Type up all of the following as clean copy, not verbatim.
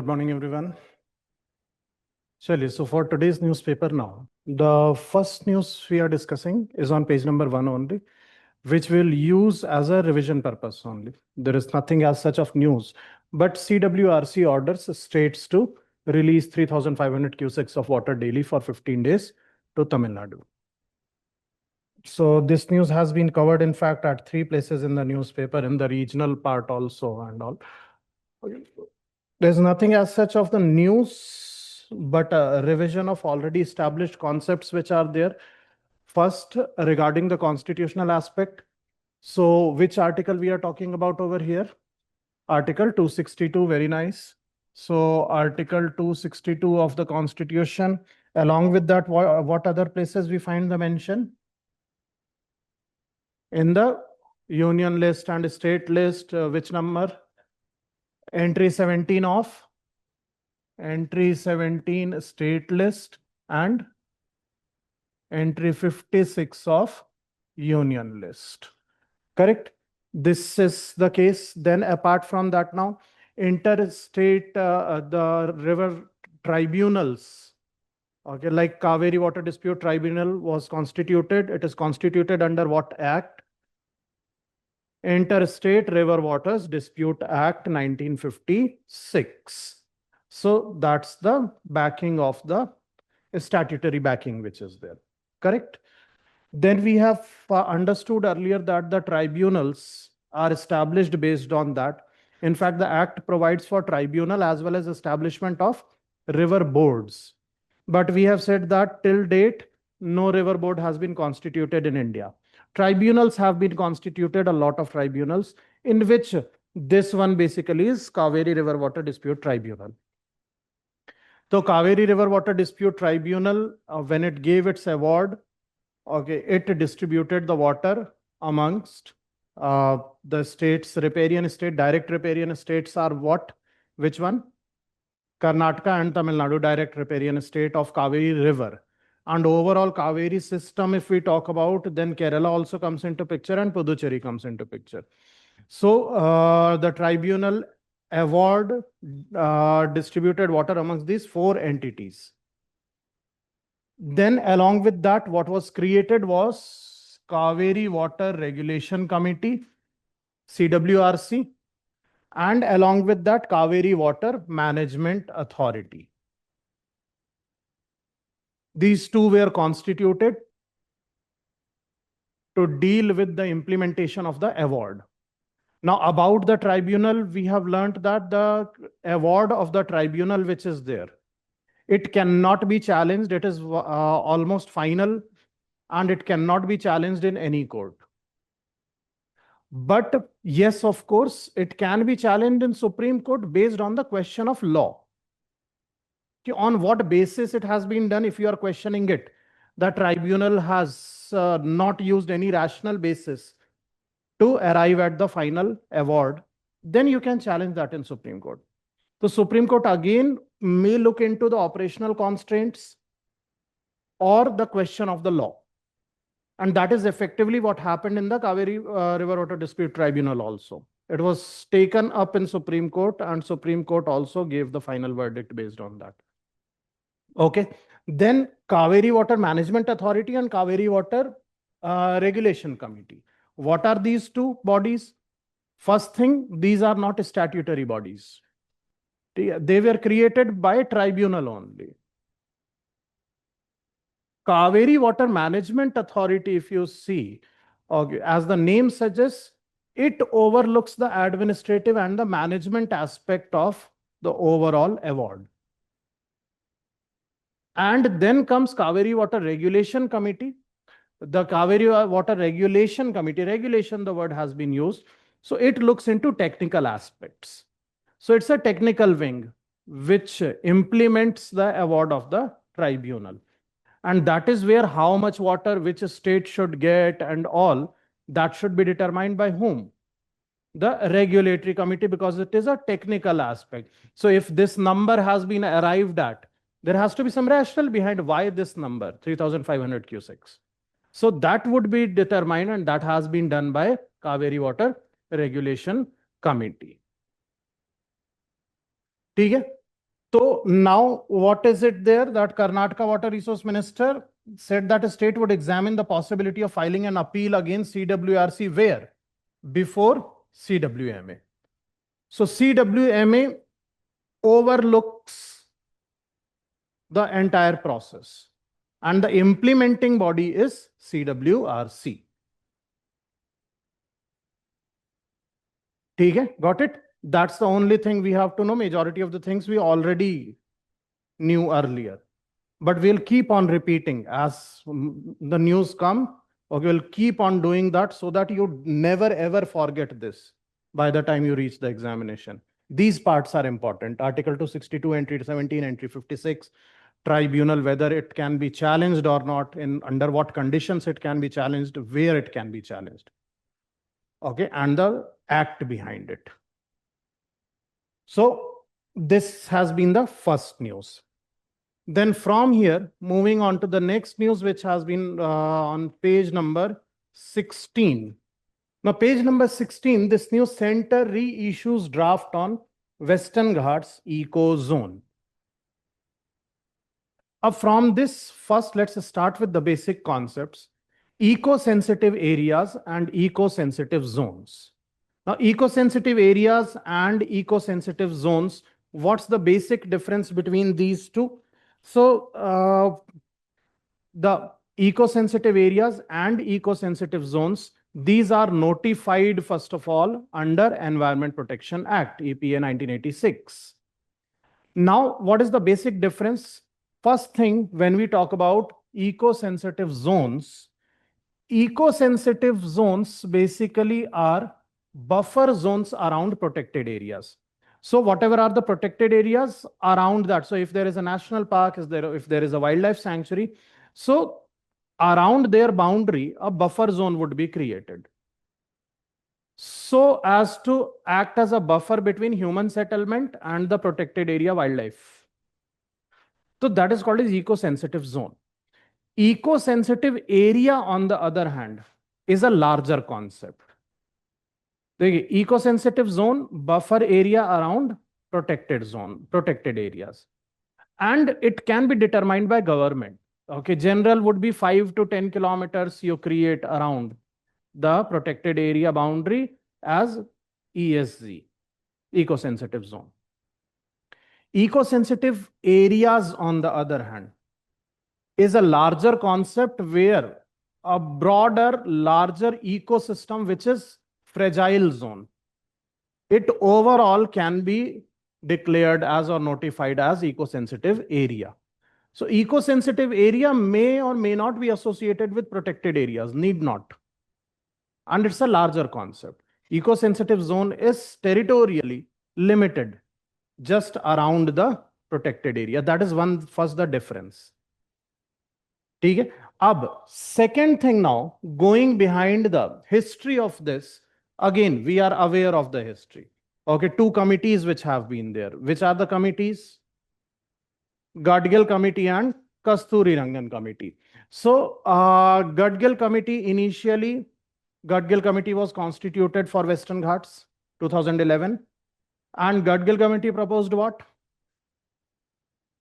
Good morning, everyone. So for today's newspaper now, the first news we are discussing is on page number 1 only, which we'll use as a revision purpose only. There is nothing as such of news, but CWRC orders states to release 3,500 cusecs of water daily for 15 days to Tamil Nadu. So this news has been covered, in fact, at 3 places in the newspaper, in the regional part also and all. There's nothing as such of the news, but a revision of already established concepts which are there. First, regarding the constitutional aspect. So which article we are talking about over here? Article 262, very nice. So Article 262 of the Constitution. Along with that, what other places we find the mention? In the union list and state list, which number? Entry 17 of entry 17 state list and entry 56 of union list. Correct? This is the case. Then apart from that, now interstate the river tribunals, okay, like Cauvery Water Dispute Tribunal was constituted. It is constituted under what act? Interstate River Waters Dispute Act 1956. So that's the backing of the statutory backing which is there. Correct? Then we have understood earlier that the tribunals are established based on that. In fact, the act provides for tribunal as well as establishment of river boards. But we have said that till date, no river board has been constituted in India. Tribunals have been constituted, a lot of tribunals, in which this one basically is Cauvery River Water Dispute Tribunal. So Cauvery River Water Dispute Tribunal, when it gave its award, okay, it distributed the water amongst the states. Riparian state, direct riparian states are what? Which one? Karnataka and Tamil Nadu, direct riparian state of Cauvery River. And overall Cauvery system, if we talk about, then Kerala also comes into picture and Puducherry comes into picture. So the tribunal award distributed water amongst these 4 entities. Then along with that, what was created was Cauvery Water Regulation Committee, CWRC, and along with that, Cauvery Water Management Authority. These two were constituted to deal with the implementation of the award. Now, about the tribunal, we have learned that the award of the tribunal which is there, it cannot be challenged. It is almost final and it cannot be challenged in any court. But yes, of course, it can be challenged in Supreme Court based on the question of law. On what basis it has been done? If you are questioning it, the tribunal has not used any rational basis to arrive at the final award, then you can challenge that in Supreme Court. The Supreme Court again may look into the operational constraints or the question of the law. And that is effectively what happened in the Cauvery River Water Dispute Tribunal also. It was taken up in Supreme Court and Supreme Court also gave the final verdict based on that. Okay. Then Cauvery Water Management Authority and Cauvery Water Regulation Committee. What are these two bodies? First thing, these are not statutory bodies. They were created by tribunal only. Cauvery Water Management Authority, if you see, okay, as the name suggests, it overlooks the administrative and the management aspect of the overall award. And then comes Cauvery Water Regulation Committee. The Cauvery Water Regulation Committee, regulation, the word has been used. So it looks into technical aspects. So it's a technical wing which implements the award of the tribunal. And that is where how much water which a state should get and all, that should be determined by whom? The regulatory committee, because it is a technical aspect. So if this number has been arrived at, there has to be some rationale behind why this number, 3,500 cusecs. So that would be determined and that has been done by Cauvery Water Regulation Committee. ठीक है? So now what is it there that Karnataka Water Resource Minister said that a state would examine the possibility of filing an appeal against CWRC where? Before CWMA. So CWMA overlooks the entire process and the implementing body is CWRC. Okay, got it? That's the only thing we have to know. Majority of the things we already knew earlier. But we'll keep on repeating as the news come. Okay, we'll keep on doing that so that you never ever forget this by the time you reach the examination. These parts are important. Article 262, entry 17, entry 56, tribunal, whether it can be challenged or not, in under what conditions it can be challenged, where it can be challenged. Okay, and the act behind it. So this has been the first news. Then from here, moving on to the next news, which has been on page number 16. Now, page number 16, this news center reissues draft on Western Ghats eco zone. From this, first, let's start with the basic concepts. Eco-sensitive areas and eco-sensitive zones. Now, eco-sensitive areas and eco-sensitive zones, what's the basic difference between these two? So, the eco-sensitive areas and eco-sensitive zones, these are notified, first of all, under Environment Protection Act, EPA 1986. Now, what is the basic difference? First thing, when we talk about eco-sensitive zones basically are buffer zones around protected areas. So whatever are the protected areas around that. So if there is a national park, if there is a wildlife sanctuary, so around their boundary, a buffer zone would be created, so as to act as a buffer between human settlement and the protected area wildlife. So that is called as eco-sensitive zone. Eco-sensitive area, on the other hand, is a larger concept. The eco-sensitive zone, buffer area around protected areas. And it can be determined by government. Okay, general would be 5 to 10 kilometers you create around the protected area boundary as ESZ, eco-sensitive zone. Eco-sensitive areas, on the other hand, is a larger concept where a broader, larger ecosystem, which is fragile zone, it overall can be declared as or notified as eco-sensitive area. So eco-sensitive area may or may not be associated with protected areas, need not. And it's a larger concept. Eco-sensitive zone is territorially limited just around the protected area. That is first the difference. Okay? Second thing now, going behind the history of this, again, we are aware of the history. Okay, two committees which have been there. Which are the committees? Gadgil Committee and Kasturi Rangan Committee. So, Gadgil Committee initially, Gadgil Committee was constituted for Western Ghats, 2011. And Gadgil Committee proposed what?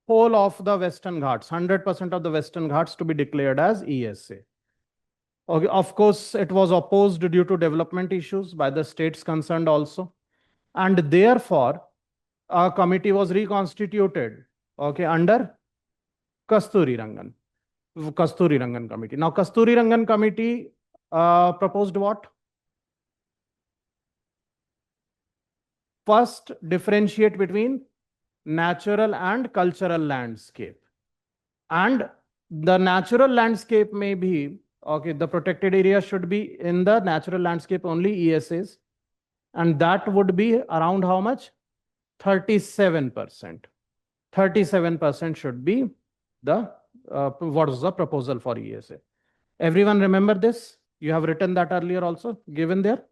Whole of the Western Ghats, 100% of the Western Ghats to be declared as ESA. Okay, of course, it was opposed due to development issues by the states concerned also. And therefore, a committee was reconstituted, okay, under Kasturi Rangan Committee. Now, Kasturi Rangan Committee proposed what? First, differentiate between natural and cultural landscape. And the natural landscape may be, okay, the protected area should be in the natural landscape only ESAs. And that would be around how much? 37%. 37% should be the, what is the proposal for ESA. Everyone remember this? You have written that earlier also, given there?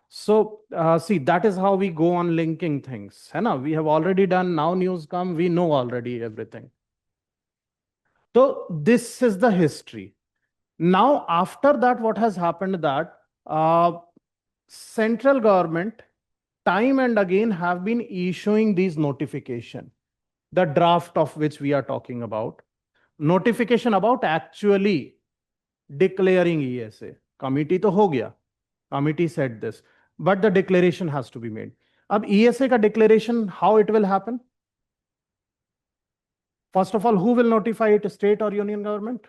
So, see, that is how we go on linking things. We have already done, now news come, we know already everything. So, this is the history. Now, after that, what has happened that central government time and again have been issuing these notification, the draft of which we are talking about, notification about actually declaring ESA. Committee to ho gaya. Committee said this, but the declaration has to be made. Ab ESA ka declaration, how it will happen? First of all, who will notify it, state or union government?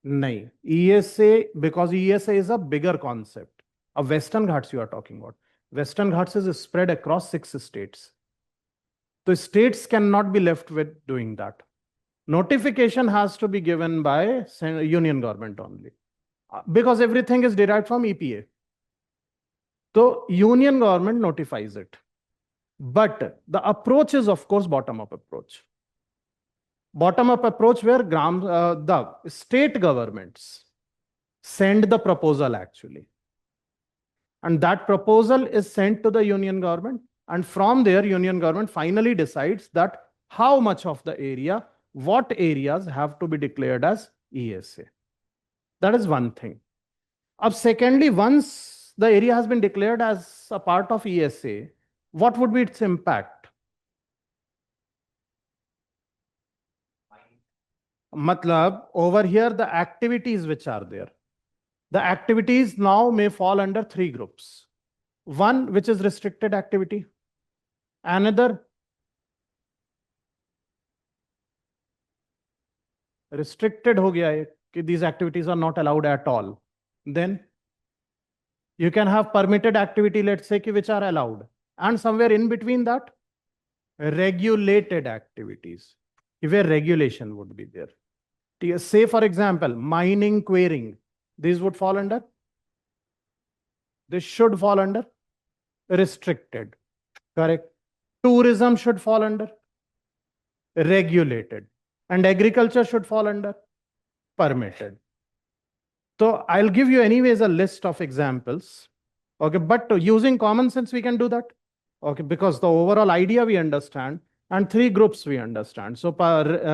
Nahi. ESA, because ESA is a bigger concept. A Western Ghats you are talking about. Western Ghats is spread across 6 states. So states cannot be left with doing that. Notification has to be given by union government only, because everything is derived from EPA. So union government notifies it. But the approach is, of course, bottom-up approach. Bottom-up approach where the state governments send the proposal actually. And that proposal is sent to the union government. And from there, union government finally decides that how much of the area, what areas have to be declared as ESA. That is one thing. Secondly, once the area has been declared as a part of ESA, what would be its impact? Matlab, over here, the activities which are there. The activities now may fall under 3 groups. One, which is restricted activity. Another, restricted ho gaya hai, these activities are not allowed at all. Then you can have permitted activity, let's say, which are allowed. And somewhere in between that, regulated activities, where regulation would be there. Say, for example, mining, quarrying, these would fall under, this should fall under restricted, correct? Tourism should fall under regulated, and agriculture should fall under permitted. So I'll give you anyways a list of examples. Okay, but using common sense, we can do that. Okay, because the overall idea we understand, and 3 groups we understand. So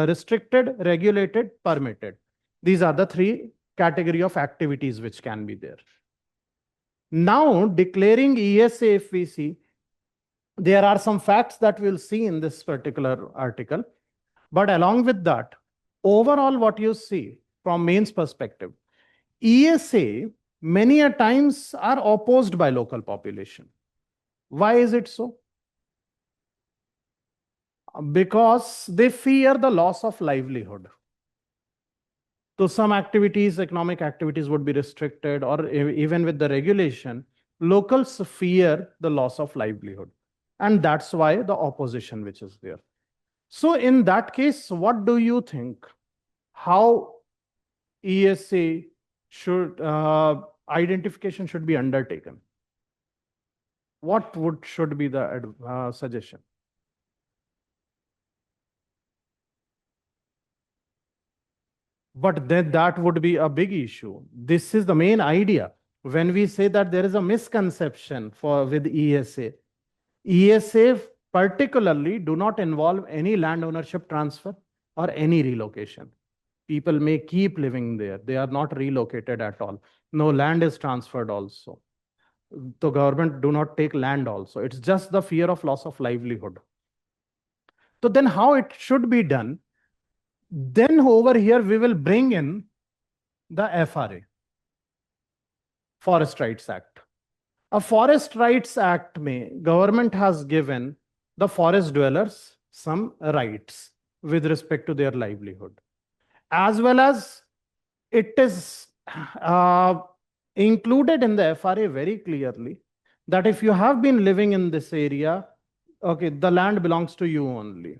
restricted, regulated, permitted. These are the 3 category of activities which can be there. Now, declaring ESA, if we see, there are some facts that we'll see in this particular article. But along with that, overall what you see from mains perspective, ESA many a times are opposed by local population. Why is it so? Because they fear the loss of livelihood. So some activities, economic activities would be restricted, or even with the regulation, locals fear the loss of livelihood. And that's why the opposition which is there. So in that case, what do you think? How ESA should, identification should be undertaken? What should be the suggestion? But then that would be a big issue. This is the main idea. When we say that there is a misconception with ESA, ESA particularly do not involve any land ownership transfer or any relocation. People may keep living there. They are not relocated at all. No land is transferred also. The government do not take land also. It's just the fear of loss of livelihood. So then how it should be done? Then over here, we will bring in the FRA, Forest Rights Act. A Forest Rights Act mein, government has given the forest dwellers some rights with respect to their livelihood. As well as it is included in the FRA very clearly that if you have been living in this area, okay, the land belongs to you only.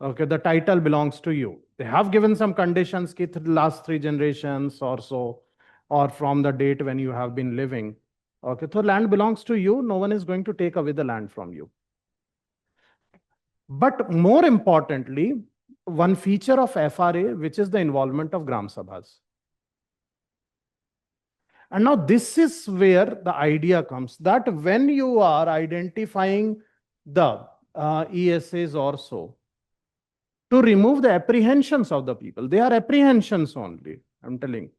Okay, the title belongs to you. They have given some conditions ki last 3 generations or so, or from the date when you have been living. Okay, so land belongs to you. No one is going to take away the land from you. But more importantly, one feature of FRA, which is the involvement of Gram Sabhas. And now this is where the idea comes that when you are identifying the ESAs or so, to remove the apprehensions of the people, they are apprehensions only, I'm telling.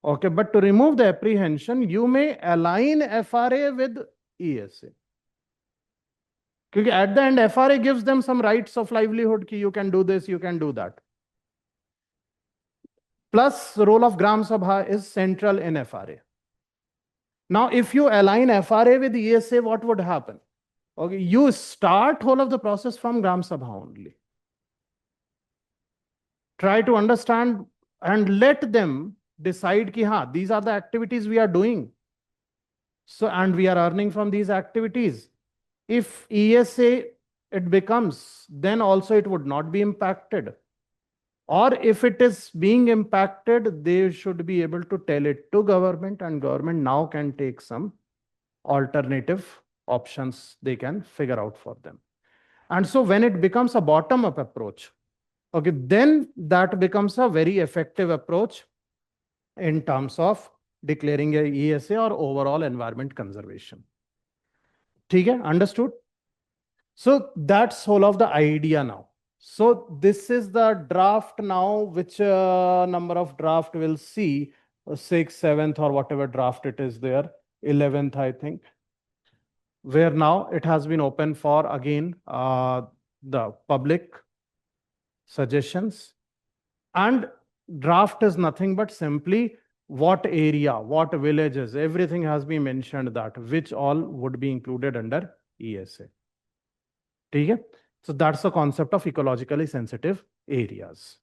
Okay, but to remove the apprehension, you may align FRA with ESA. Because at the end, FRA gives them some rights of livelihood, ki you can do this, you can do that. Plus, the role of Gram Sabha is central in FRA. Now, if you align FRA with ESA, what would happen? Okay, you start whole of the process from Gram Sabha only. Try to understand and let them decide ki, ha, these are the activities we are doing. So, and we are earning from these activities. If ESA it becomes, then also it would not be impacted. Or if it is being impacted, they should be able to tell it to government, and government now can take some alternative options they can figure out for them. And so when it becomes a bottom-up approach, okay, then that becomes a very effective approach in terms of declaring a ESA or overall environment conservation. Okay, understood? So that's whole of the idea now. So this is the draft now, which number of draft we'll see, 6th, 7th, or whatever draft it is there, 11th, I think, where now it has been open for again the public suggestions. And draft is nothing but simply what area, what villages, everything has been mentioned that which all would be included under ESA. Okay? So that's the concept of ecologically sensitive areas.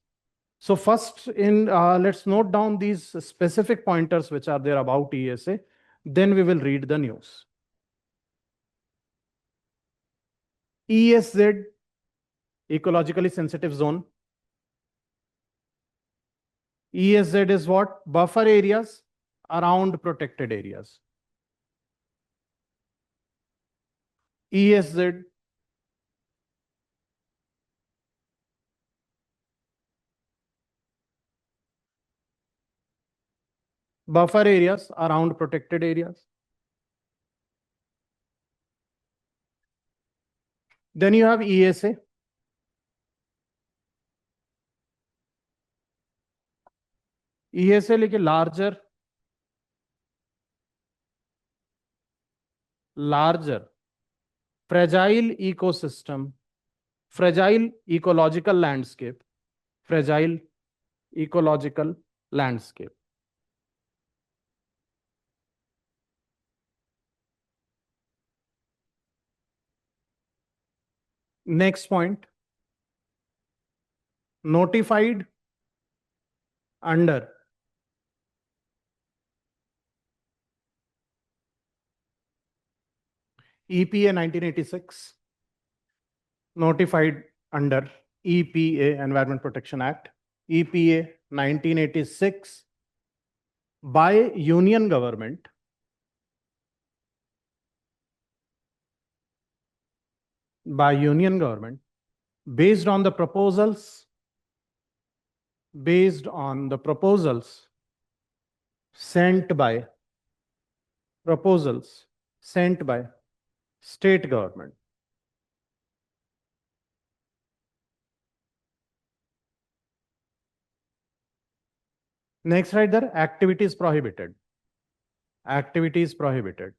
So first let's note down these specific pointers which are there about ESA. Then we will read the news. ESZ, ecologically sensitive zone. ESZ is what? Buffer areas around protected areas. ESZ buffer areas around protected areas. Then you have ESA. ESA like a larger fragile ecosystem, fragile ecological landscape, fragile ecological landscape. Next point, notified under EPA 1986, notified under EPA, Environment Protection Act, EPA 1986 by Union Government, based on the proposals sent by state government. Next, right there, activities prohibited. Activities prohibited.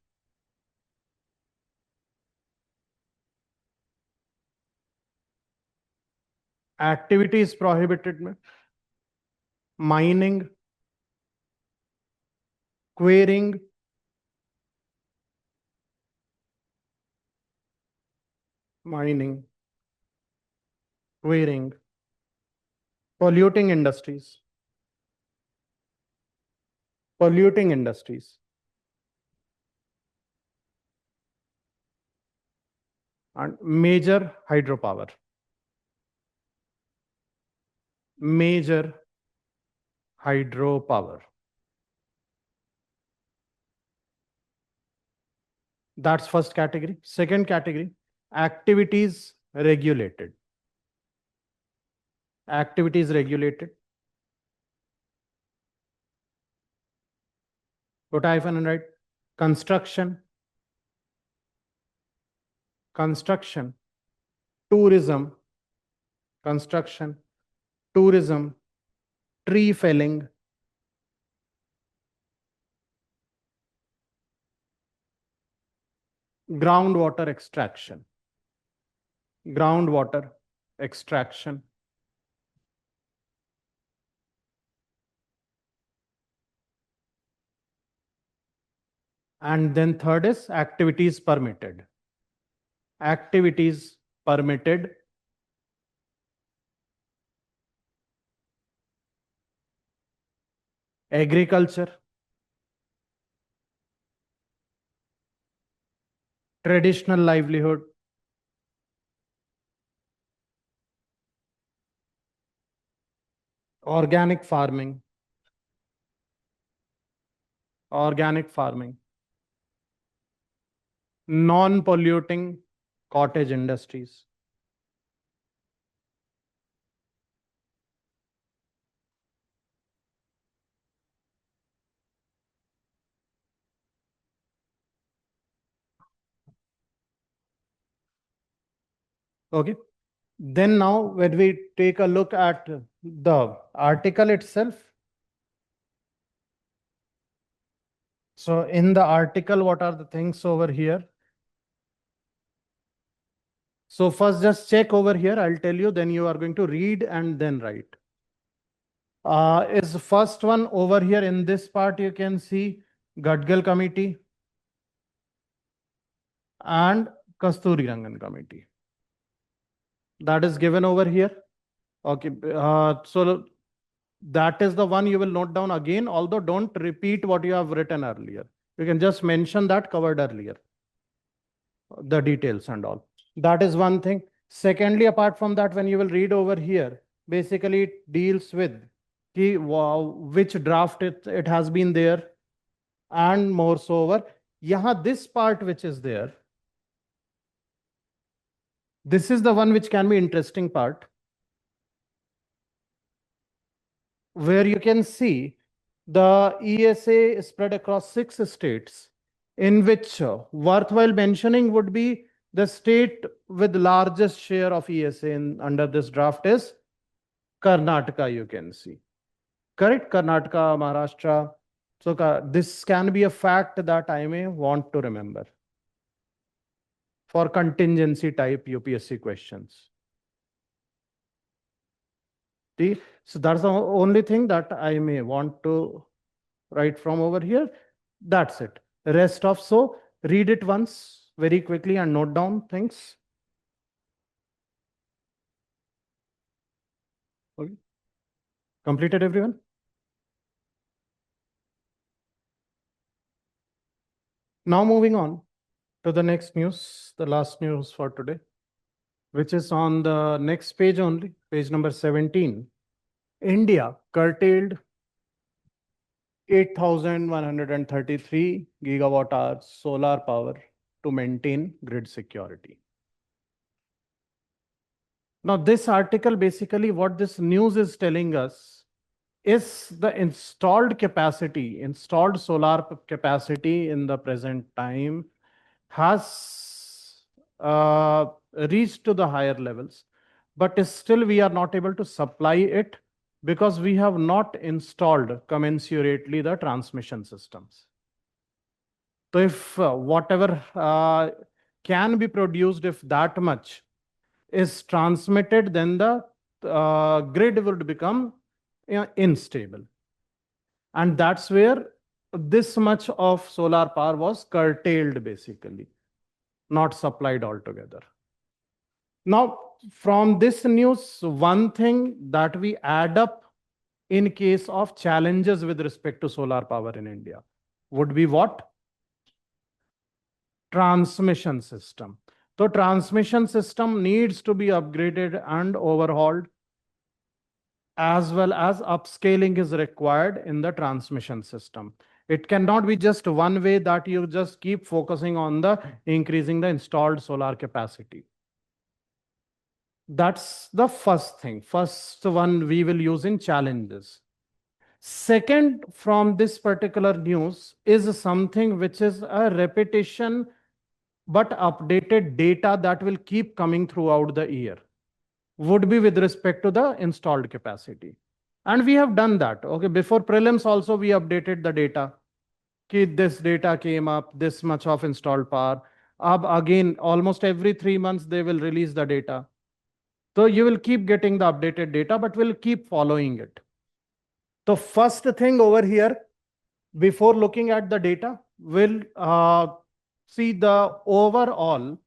Activities prohibited में mining, quarrying, polluting industries, and major hydropower. That's first category. Second category, activities regulated. Put hyphen and write construction, tourism, tree felling, groundwater extraction. groundwater extraction. And then third is activities permitted. Activities permitted. Agriculture. Traditional livelihood. Organic farming. Organic farming. Non-polluting cottage industries. Okay. Then now when we take a look at the article itself. So in the article, what are the things over here? So first just check over here. I'll tell you, then you are going to read and then write. Is first one over here in this part, you can see Gadgil committee and Kasturi Rangan committee. That is given over here. Okay. So that is the one you will note down again, although don't repeat what you have written earlier. You can just mention that covered earlier, the details and all. That is one thing. Secondly, apart from that, when you will read over here, basically it deals with which draft it has been there, and more so over. Yaha, this part which is there, this is the one which can be interesting part, where you can see the ESA spread across 6 states, in which worthwhile mentioning would be the state with largest share of ESA under this draft is Karnataka, you can see. Correct? Karnataka, Maharashtra. So this can be a fact that I may want to remember for contingency type UPSC questions. See? So that's the only thing that I may want to write from over here. That's it. The rest of, so read it once very quickly and note down things. Okay. Completed, everyone? Now moving on to the next news, the last news for today, which is on the next page only, page number 17. India curtailed 8,133 gigawatt hours solar power to maintain grid security. Now, this article, basically what this news is telling us is the installed capacity, installed solar capacity in the present time has reached to the higher levels, but still we are not able to supply it because we have not installed commensurately the transmission systems. So if whatever can be produced, if that much is transmitted, then the grid would become unstable. And that's where this much of solar power was curtailed, basically, not supplied altogether. Now, from this news, one thing that we add up in case of challenges with respect to solar power in India would be what? Transmission system. So transmission system needs to be upgraded and overhauled, as well as upscaling is required in the transmission system. It cannot be just one way that you just keep focusing on the increasing the installed solar capacity. That's the first thing. First one we will use in challenges. Second, from this particular news is something which is a repetition but updated data that will keep coming throughout the year, would be with respect to the installed capacity. And we have done that. Okay, before prelims also we updated the data. This data came up, this much of installed power. Again, almost every 3 months, they will release the data. So you will keep getting the updated data, but we'll keep following it. The first thing over here, before looking at the data, we'll see the overall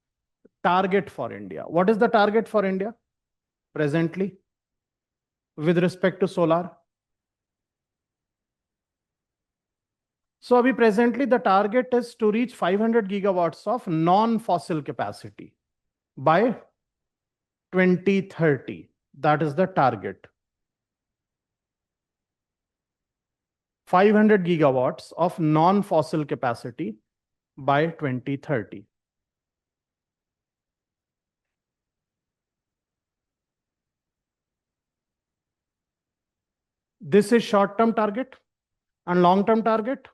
target for India. What is the target for India presently with respect to solar? So presently the target is to reach 500 gigawatts of non-fossil capacity by 2030. That is the target. 500 gigawatts of non-fossil capacity by 2030. This is short-term target and long-term target.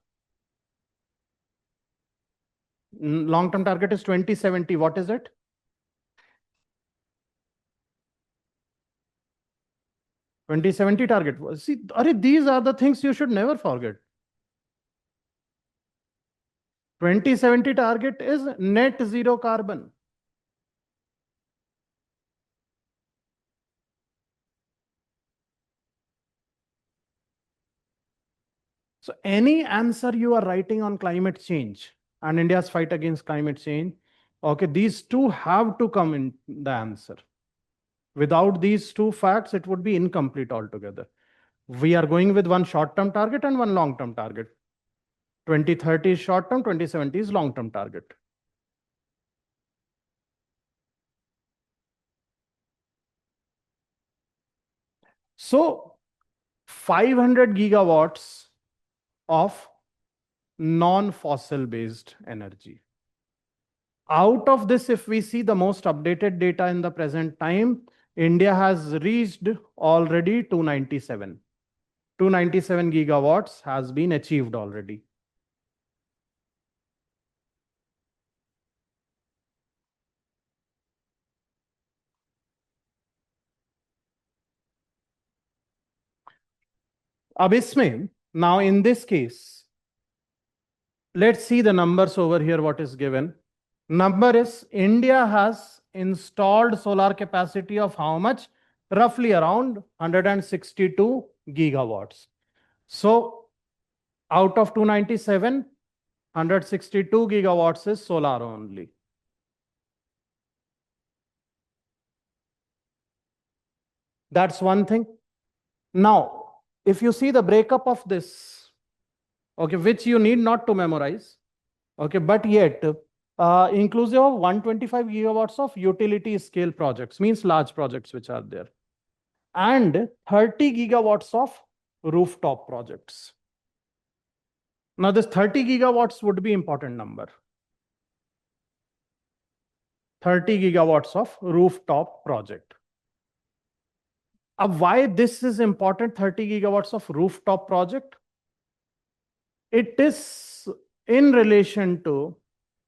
Long-term target is 2070. What is it? $2070 target. See, these are the things you should never forget. 2070 target is net zero carbon. So any answer you are writing on climate change and India's fight against climate change, okay, these two have to come in the answer. Without these two facts, it would be incomplete altogether. We are going with one short-term target and one long-term target. 2030 is short-term, 2070 is long-term target. So 500 gigawatts of non-fossil based energy. Out of this, if we see the most updated data in the present time, India has reached already 297. 297 gigawatts has been achieved already. अब इसमें, now in this case, let's see the numbers over here, what is given. Number is India has installed solar capacity of how much? Roughly around 162 gigawatts. So out of 297, 162 gigawatts is solar only. That's one thing. Now, if you see the breakup of this, okay, which you need not to memorize, okay, but yet inclusive of 125 gigawatts of utility scale projects, means large projects which are there, and 30 gigawatts of rooftop projects. Now this 30 gigawatts would be important number. 30 gigawatts of rooftop project. Why this is important, 30 gigawatts of rooftop project? It is in relation to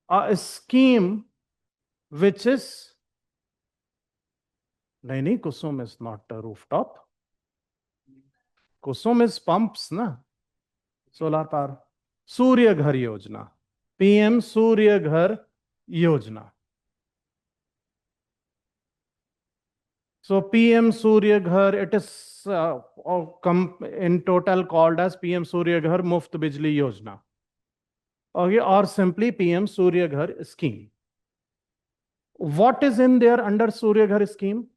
a scheme which is, nahi, Kusum is not a rooftop. Kusum is pumps, na? Solar power. Surya Ghar Yojana. PM Surya Ghar Yojana. So PM Surya Ghar, it is in total called as PM Surya Ghar Muft Bijli Yojana. Okay, or simply PM Surya Ghar scheme. What is in there under Surya Ghar scheme?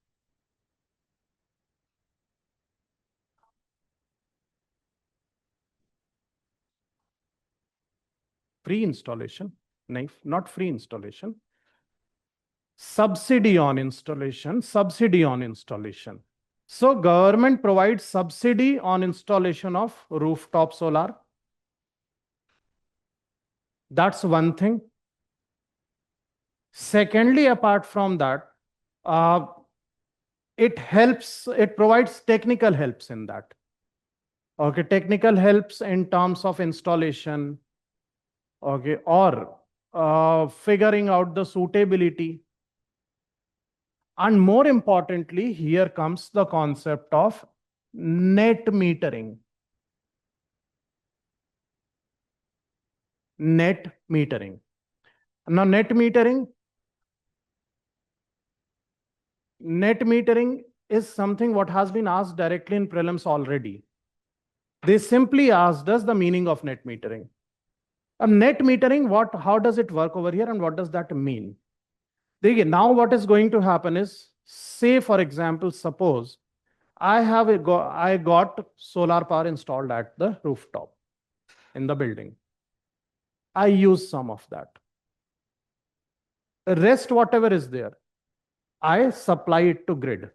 Free installation. No, not free installation. Subsidy on installation. Subsidy on installation. So government provides subsidy on installation of rooftop solar. That's one thing. Secondly, apart from that, it provides technical helps in that. Okay, technical helps in terms of installation, okay, or figuring out the suitability. And more importantly, here comes the concept of net metering. Net metering. Now net metering is something what has been asked directly in prelims already. They simply asked us the meaning of net metering. Net metering, how does it work over here and what does that mean? Now what is going to happen is, say for example, suppose I got solar power installed at the rooftop in the building. I use some of that. Rest, whatever is there, I supply it to grid.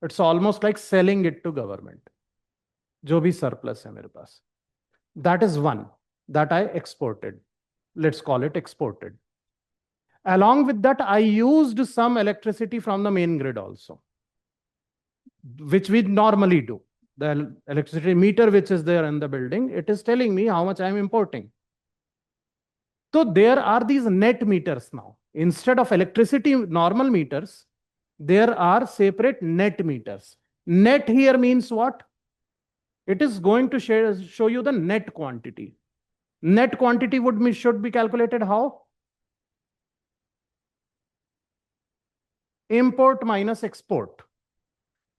It's almost like selling it to government. जो भी surplus है मेरे पास. That is one that I exported. Let's call it exported. Along with that, I used some electricity from the main grid also, which we normally do. The electricity meter which is there in the building, it is telling me how much I am importing. So there are these net meters now. Instead of electricity normal meters, there are separate net meters. Net here means what? It is going to show you the net quantity. Net quantity should be calculated how? Import minus export.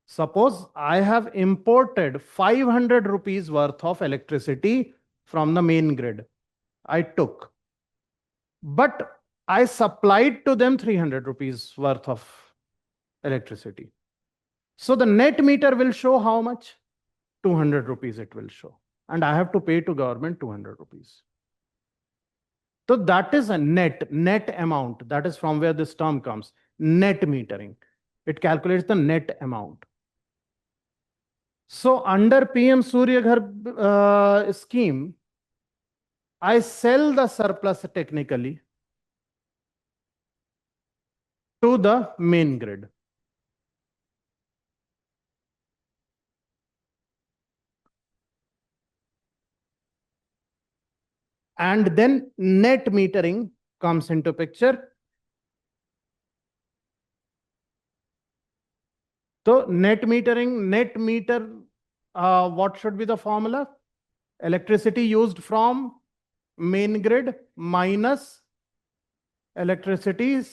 Suppose I have imported 500 rupees worth of electricity from the main grid. I took. But I supplied to them 300 rupees worth of electricity. So the net meter will show how much? 200 rupees it will show. And I have to pay to government 200 rupees. So that is a net amount. That is from where this term comes. Net metering. It calculates the net amount. So under PM Surya Ghar scheme, I sell the surplus technically to the main grid. And then net metering comes into picture. So net meter, what should be the formula? Electricity used from main grid minus electricity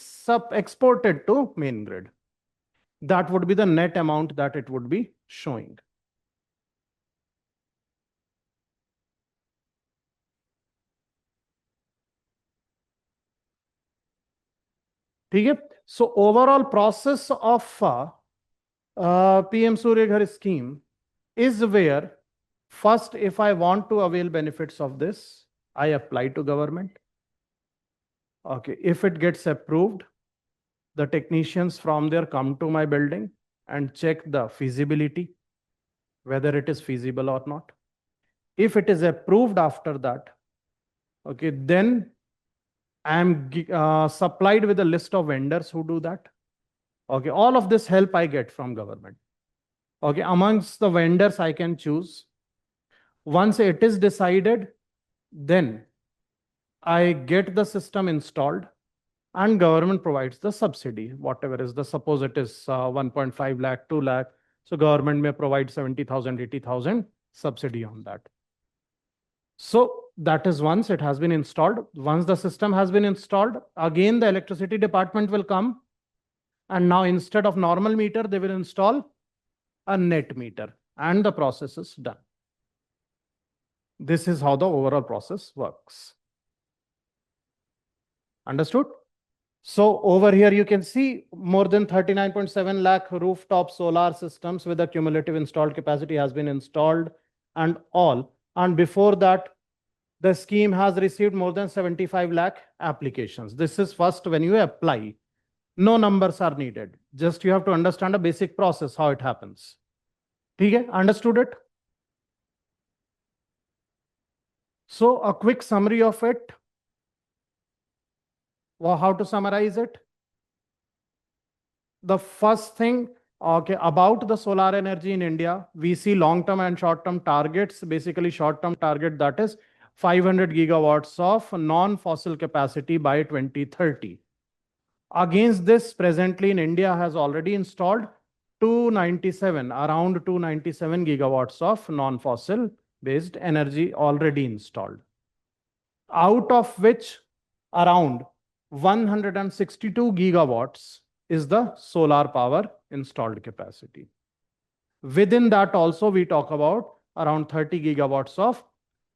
exported to main grid. That would be the net amount that it would be showing. Okay? So overall process of PM Surya Ghar scheme is where first, if I want to avail benefits of this, I apply to government. Okay, if it gets approved, the technicians from there come to my building and check the feasibility, whether it is feasible or not. If it is approved after that, okay, then I am supplied with a list of vendors who do that. Okay, all of this help I get from government. Okay, amongst the vendors I can choose. Once it is decided, then I get the system installed and government provides the subsidy, whatever is the, suppose it is 1.5 lakh, 2 lakh. So government may provide 70,000, 80,000 subsidy on that. So that is once it has been installed. Once the system has been installed, again the electricity department will come. And now instead of normal meter, they will install a net meter and the process is done. This is how the overall process works. Understood? So over here, you can see more than 39.7 lakh rooftop solar systems with a cumulative installed capacity has been installed and all. And before that, the scheme has received more than 75 lakh applications. This is first when you apply. No numbers are needed. Just you have to understand a basic process, how it happens. Okay, understood it? So a quick summary of it. Well, how to summarize it? The first thing, okay, about the solar energy in India, we see long-term and short-term targets. Basically, short-term target, that is 500 gigawatts of non-fossil capacity by 2030. Against this, presently in India has already installed around 297 gigawatts of non-fossil based energy already installed. Out of which around 162 gigawatts is the solar power installed capacity. Within that also we talk about around 30 gigawatts of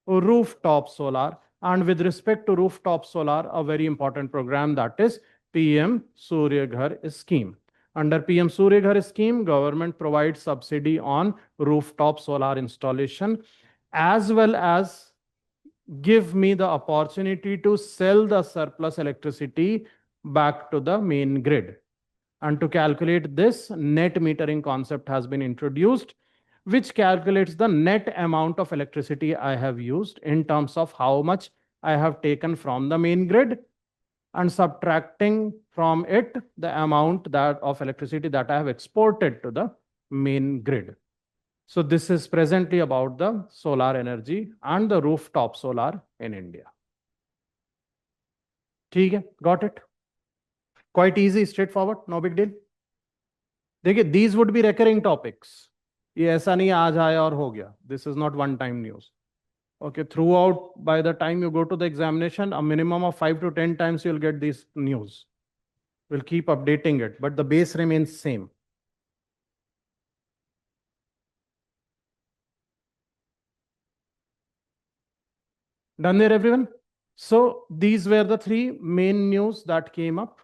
rooftop solar. And with respect to rooftop solar, a very important program, that is PM Surya Ghar scheme. Under PM Surya Ghar scheme, government provides subsidy on rooftop solar installation, as well as give me the opportunity to sell the surplus electricity back to the main grid. And to calculate this, net metering concept has been introduced, which calculates the net amount of electricity I have used in terms of how much I have taken from the main grid and subtracting from it the amount that of electricity that I have exported to the main grid. So this is presently about the solar energy and the rooftop solar in India. Okay, got it? Quite easy, straightforward, no big deal. देखिए, these would be recurring topics. ये ऐसा नहीं आज आया और हो गया. This is not one time news. Okay, throughout, by the time you go to the examination, a minimum of 5 to 10 times you'll get this news. We'll keep updating it, but the base remains same. Done there, everyone? So these were the three main news that came up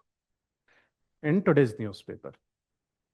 in today's newspaper.